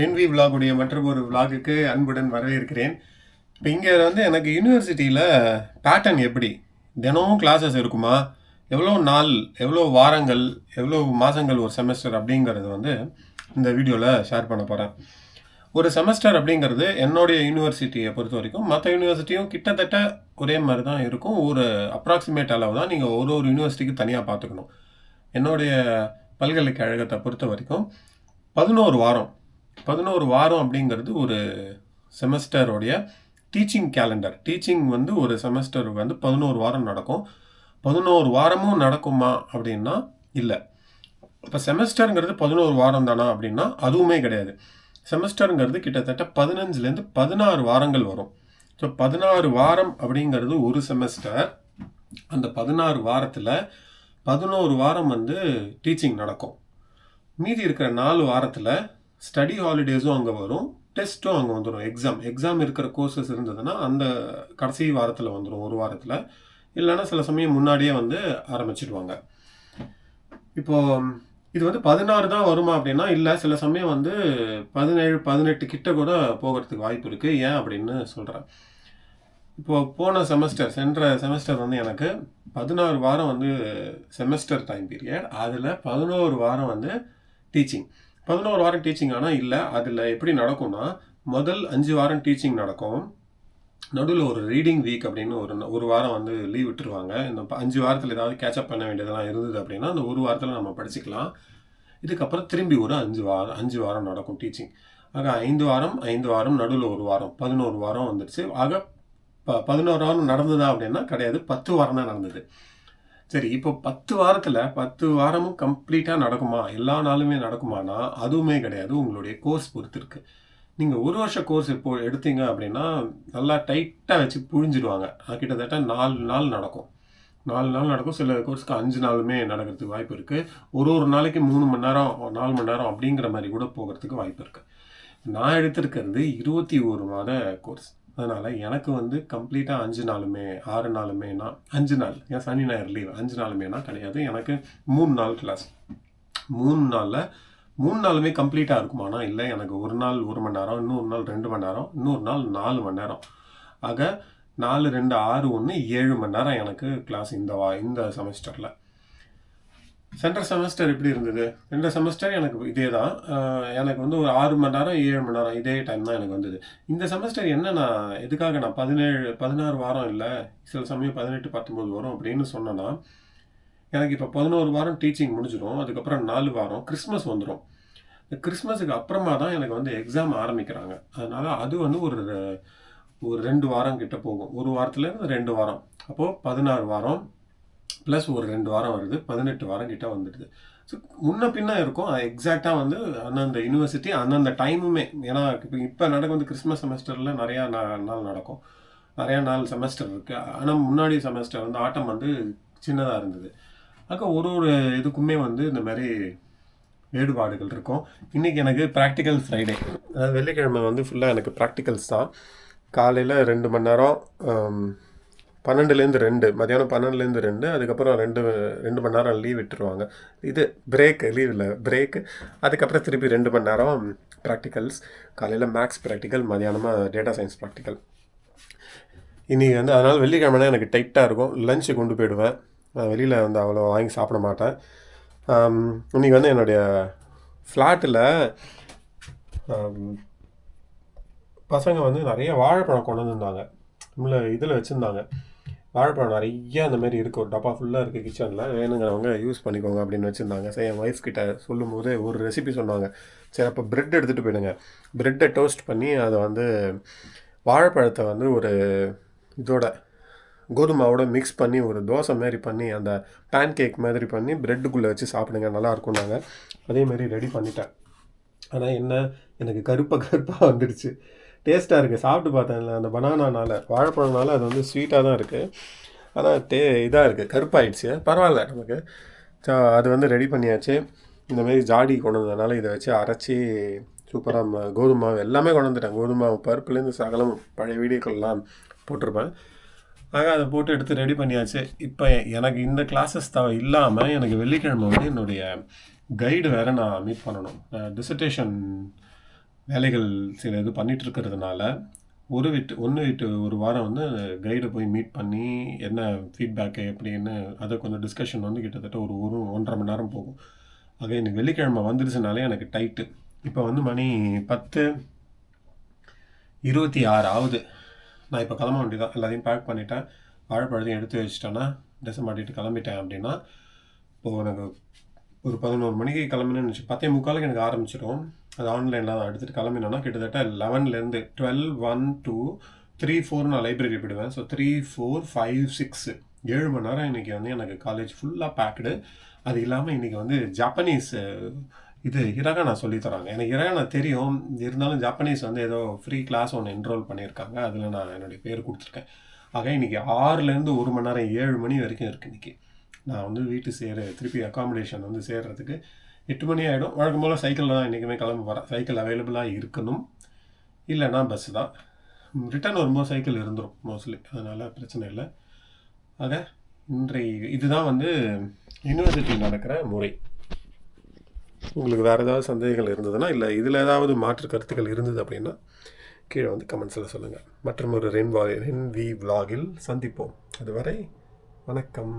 ரென்வி விலாகுடைய மற்றும் ஒரு விலாகுக்கு அன்புடன் வரவேற்கிறேன். இப்போ இங்கே எனக்கு யூனிவர்சிட்டியில் பேட்டர்ன் எப்படி தினமும் கிளாஸஸ் இருக்குமா, எவ்வளோ நாள், எவ்வளோ வாரங்கள், எவ்வளோ மாதங்கள் ஒரு செமஸ்டர் அப்படிங்கிறது இந்த வீடியோவில் ஷேர் பண்ண போகிறேன். ஒரு செமஸ்டர் அப்படிங்கிறது என்னுடைய யூனிவர்சிட்டியை பொறுத்த வரைக்கும் மற்ற யூனிவர்சிட்டியும் கிட்டத்தட்ட ஒரே மாதிரி தான் இருக்கும். ஒரு அப்ராக்சிமேட் அளவு தான் நீங்கள் ஒரு யூனிவர்சிட்டிக்கு தனியாக பார்த்துக்கணும். என்னுடைய பல்கலைக்கழகத்தை பொறுத்த வரைக்கும் 11 வாரம் 11 வாரம் அப்படிங்கிறது ஒரு செமஸ்டருடைய டீச்சிங் கேலண்டர். டீச்சிங் ஒரு செமஸ்டருக்கு 11 வாரம் நடக்கும். 11 வாரமும் நடக்குமா அப்படின்னா இல்லை. இப்போ செமஸ்டருங்கிறது 11 வாரம் தானா அப்படின்னா அதுவுமே கிடையாது. செமஸ்டருங்கிறது கிட்டத்தட்ட 15லேருந்து 16 வாரங்கள் வரும். ஸோ 16 வாரம் அப்படிங்கிறது ஒரு செமஸ்டர். அந்த 16 வாரத்தில் 11 வாரம் டீச்சிங் நடக்கும். மீதி இருக்கிற 4 வாரத்தில் ஸ்டடி ஹாலிடேஸும் அங்கே வரும், டெஸ்ட்டும் அங்கே வந்துடும். எக்ஸாம் இருக்கிற கோர்சஸ் இருந்ததுன்னா அந்த கடைசி வாரத்தில் வந்துடும், ஒரு வாரத்தில். இல்லைன்னா சில சமயம் முன்னாடியே ஆரம்பிச்சிடுவாங்க. இப்போது இது 16 தான் வருமா அப்படின்னா இல்லை, சில சமயம் 17, 18 கிட்ட கூட போகிறதுக்கு வாய்ப்பு இருக்குது. ஏன் அப்படின்னு சொல்கிறேன். இப்போது போன செமஸ்டர், சென்ற செமஸ்டர் எனக்கு 16 வாரம் செமஸ்டர் டைம் பீரியட். அதில் 11 வாரம் டீச்சிங். 11 வாரம் டீச்சிங் ஆனால் இல்லை, அதில் எப்படி நடக்கும்னா முதல் 5 வாரம் டீச்சிங் நடக்கும். நடுவில் ஒரு ரீடிங் வீக் அப்படின்னு ஒரு வாரம் லீவ் விட்டுருவாங்க. இந்த 5 வாரத்தில் ஏதாவது கேட்சப் பண்ண வேண்டியதெல்லாம் இருந்தது அப்படின்னா அந்த ஒரு வாரத்தில் நம்ம படிச்சுக்கலாம். இதுக்கப்புறம் திரும்பி ஒரு 5 வாரம் நடக்கும் டீச்சிங். ஆக 5 வாரம் நடுவில் ஒரு வாரம் 11 வாரம் வந்துடுச்சு. ஆக 11 வாரம் நடந்ததா அப்படின்னா கிடையாது, 10 வாரம் தான் நடந்தது. சரி, இப்போ 10 வாரத்தில் 10 வாரமும் கம்ப்ளீட்டாக நடக்குமா, எல்லா நாளுமே நடக்குமானா அதுவுமே கிடையாது. உங்களுடைய கோர்ஸ் பொறுத்து இருக்குது. நீங்கள் ஒரு வருஷ கோர்ஸ் இப்போ எடுத்தீங்க அப்படின்னா நல்லா டைட்டாக வச்சு புழிஞ்சிடுவாங்க. கிட்டத்தட்ட 4 நாள் நடக்கும். 4 நாள் நடக்கும். சில கோர்ஸ்க்கு 5 நாளுமே நடக்கிறதுக்கு வாய்ப்பு இருக்குது. ஒரு நாளைக்கு 3 மணி நேரம் 4 மணி நேரம் அப்படிங்கிற மாதிரி கூட போகிறதுக்கு வாய்ப்பு இருக்குது. நான் எடுத்திருக்கிறது 21 மாத கோர்ஸ். அதனால் எனக்கு கம்ப்ளீட்டாக 5 நாளுமே 6 நாளுமேனா 5 நாள், ஏன் சனி ஞாயிறு லீவ், 5 நாளுமேனா கிடையாது. எனக்கு 3 நாள் கிளாஸ். 3 நாளுமே கம்ப்ளீட்டாக இருக்குமானா இல்லை, எனக்கு ஒரு நாள் 1 மணி நேரம், இன்னொரு நாள் 2 மணி நேரம், இன்னொரு நாள் 4 மணி நேரம். ஆக 4, 2, 6, 1 7 மணி நேரம் எனக்கு கிளாஸ் இந்த செமஸ்டரில். சென்ற செமஸ்டர் எப்படி இருந்தது? சென்ற செமஸ்டர் எனக்கு இதே தான். எனக்கு ஒரு 6 மணி நேரம் 7 மணி நேரம் இதே டைம் தான் எனக்கு வந்தது. இந்த செமஸ்டர் எதுக்காக நான் 16 வாரம் இல்லை, சில சமயம் 18, 19 வரும் அப்படின்னு சொன்னேன்னா, எனக்கு இப்போ 11 வாரம் டீச்சிங் முடிஞ்சிடும். அதுக்கப்புறம் 4 வாரம் கிறிஸ்மஸ் வந்துடும். இந்த கிறிஸ்மஸுக்கு அப்புறமா தான் எனக்கு எக்ஸாம் ஆரம்பிக்கிறாங்க. அதனால் அது ஒரு 2 வாரம் கிட்ட போகும். ஒரு வாரத்துலேருந்து 2 வாரம். அப்போது 16 வாரம் ப்ளஸ் ஒரு 2 வாரம் வருது, 18 வாரம் கிட்ட வந்துடுது. ஸோ முன்ன பின்ன இருக்கும். எக்ஸாக்டாக அந்தந்த யூனிவர்சிட்டி அந்தந்த டைமுமே. ஏன்னா இப்போ நடக்கும் கிறிஸ்மஸ் செமஸ்டரில் நிறையா நாள் நடக்கும், நிறையா நாள் செமஸ்டர் இருக்குது. ஆனால் முன்னாடி செமஸ்டர் ஆட்டம் சின்னதாக இருந்தது. ஒரு இதுக்குமே இந்த மாதிரி வேறுபாடுகள் இருக்கும். இன்றைக்கி எனக்கு ப்ராக்டிக்கல் ஃப்ரைடே, அதாவது வெள்ளிக்கிழமை ஃபுல்லாக எனக்கு ப்ராக்டிக்கல்ஸ் தான். காலையில் 2 மணி நேரம், 12லேருந்து 2, மதியானம் 12லேருந்து 2, அதுக்கப்புறம் 2 மணி நேரம் லீவ் விட்டுருவாங்க. இது பிரேக், லீவ் இல்லை, பிரேக்கு. அதுக்கப்புறம் திருப்பி 2 மணி நேரம் ப்ராக்டிக்கல்ஸ். காலையில் மேக்ஸ் ப்ராக்டிக்கல், மதியானமாக டேட்டா சயின்ஸ் ப்ராக்டிக்கல். இன்றைக்கி அதனால் வெள்ளிக்கிழமைனா எனக்கு டைட்டாக இருக்கும். லஞ்சு கொண்டு போயிடுவேன். வெளியில் அவ்வளோ வாங்கி சாப்பிட மாட்டேன். இன்றைக்கி என்னுடைய ஃப்ளாட்டில் பசங்க நிறைய வாழைப்பழம் கொண்டு வந்திருந்தாங்க. இதில் வச்சுருந்தாங்க வாழைப்பழம் நிறைய அந்த மாதிரி இருக்குது. ஒரு டப்பா ஃபுல்லாக இருக்குது கிச்சனில், வேணுங்கிறவங்க யூஸ் பண்ணிக்கோங்க அப்படின்னு வச்சுருந்தாங்க. சரி, என் ஒய்ஃப் கிட்ட சொல்லும் போது ஒரு ரெசிபி சொன்னாங்க. சரி, அப்போ ப்ரெட் எடுத்துகிட்டு போயிடுங்க. ப்ரெட்டை டோஸ்ட் பண்ணி அதை வாழைப்பழத்தை ஒரு இதோட கோதுமாவோட மிக்ஸ் பண்ணி ஒரு தோசை மாதிரி பண்ணி அந்த பேன் கேக் மாதிரி பண்ணி ப்ரெட்டுக்குள்ளே வச்சு சாப்பிடுங்க, நல்லாயிருக்கும். நாங்கள் அதேமாரி ரெடி பண்ணிட்டேன். ஆனால் எனக்கு கருப்பாக வந்துடுச்சு. டேஸ்ட்டாக இருக்குது. சாப்பிட்டு பார்த்தேன். அந்த பனானானால், வாழைப்பழம்னால அது ஸ்வீட்டாக தான் இருக்குது. ஆனால் இதாக இருக்குது, கருப்பாயிடுச்சு. பரவாயில்ல நமக்கு. ஸோ அது ரெடி பண்ணியாச்சு. இந்தமாரி ஜாடி கொண்டு வந்ததுனால இதை வச்சு அரைச்சி சூப்பராக கோதுமாவு எல்லாமே கொண்டு வந்துட்டேன். கோதுமாவு பருப்புலேருந்து சகலம் பழைய வீடியோக்கள்லாம் போட்டிருப்பேன். ஆக அதை போட்டு எடுத்து ரெடி பண்ணியாச்சு. இப்போ எனக்கு இந்த கிளாஸஸ் இல்லாமல் எனக்கு வெள்ளிக்கிழமை என்னுடைய கைடு வேறு நான் மீட் பண்ணணும். டிசர்டேஷன் வேலைகள் சில இது பண்ணிட்டு இருக்கிறதுனால ஒன்று விட்டு ஒரு வாரம் வந்து கைடை போய் மீட் பண்ணி என்ன ஃபீட்பேக்கு எப்படின்னு அதை கொஞ்சம் டிஸ்கஷன் வந்து கிட்டத்தட்ட ஒரு 1.5 மணி நேரம் போகும். ஆக இன்னைக்கு வெள்ளிக்கிழமை வந்துருச்சுனாலே எனக்கு டைட்டு. இப்போ வந்து மணி 10:26 ஆகுது. நான் இப்போ கிளம்ப வேண்டியதான். எல்லாத்தையும் பேக் பண்ணிட்டேன், வாழைப்பழத்தையும் எடுத்து வச்சுட்டேன்னா ட்ரெஸ்ஸை மாட்டிட்டு கிளம்பிட்டேன் அப்படின்னா இப்போது எனக்கு ஒரு 11 மணிக்கு கிளம்பினேன்னு வச்சு 10:45 எனக்கு ஆரம்பிச்சிடும். அது ஆன்லைனில் தான் எடுத்துகிட்டு கிளம்பினோன்னா கிட்டத்தட்ட 11லேருந்து 12, 1, 2, 3, 4 நான் லைப்ரரி போயிடுவேன். ஸோ 3, 4, 5, 6 7 மணி நேரம் இன்றைக்கி வந்து எனக்கு காலேஜ் ஃபுல்லாக பேக்டு. அது இல்லாமல் இன்றைக்கி வந்து ஜாப்பனீஸ் இது ஹிரகானா சொல்லித்தராங்க. எனக்கு ஹிரகானா தெரியும், இருந்தாலும் ஜாப்பனீஸ் வந்து ஏதோ ஃப்ரீ கிளாஸ் ஒன்று என்ரோல் பண்ணியிருக்காங்க. அதில் நான் என்னுடைய பேர் கொடுத்துருக்கேன். ஆக இன்றைக்கி 6லேருந்து 1 மணி நேரம் 7 மணி வரைக்கும் இருக்குது இன்றைக்கி. நான் வந்து வீட்டு திருப்பி அக்காமடேஷன் வந்து சேர்கிறதுக்கு 8 மணி ஆகிடும். வழக்கம் போல் சைக்கிளில் தான் இன்றைக்குமே கிளம்பி வரேன். சைக்கிள் அவைலபிளாக இருக்கணும், இல்லைன்னா பஸ்ஸு தான். ரிட்டர்ன் வரும்போது சைக்கிள் இருந்துடும் மோஸ்ட்லி, அதனால் பிரச்சனை இல்லை. ஆக இதுதான் வந்து யூனிவர்சிட்டி நடக்கிற முறை. உங்களுக்கு வேறு ஏதாவது சந்தேகங்கள் இருந்ததுன்னா, இல்லை இதில் ஏதாவது மாற்று கருத்துக்கள் இருந்தது அப்படின்னா கீழே வந்து கமெண்ட்ஸில் சொல்லுங்கள். மற்றும் ஒரு ரென்வி விலாகில் சந்திப்போம். அதுவரை வணக்கம்.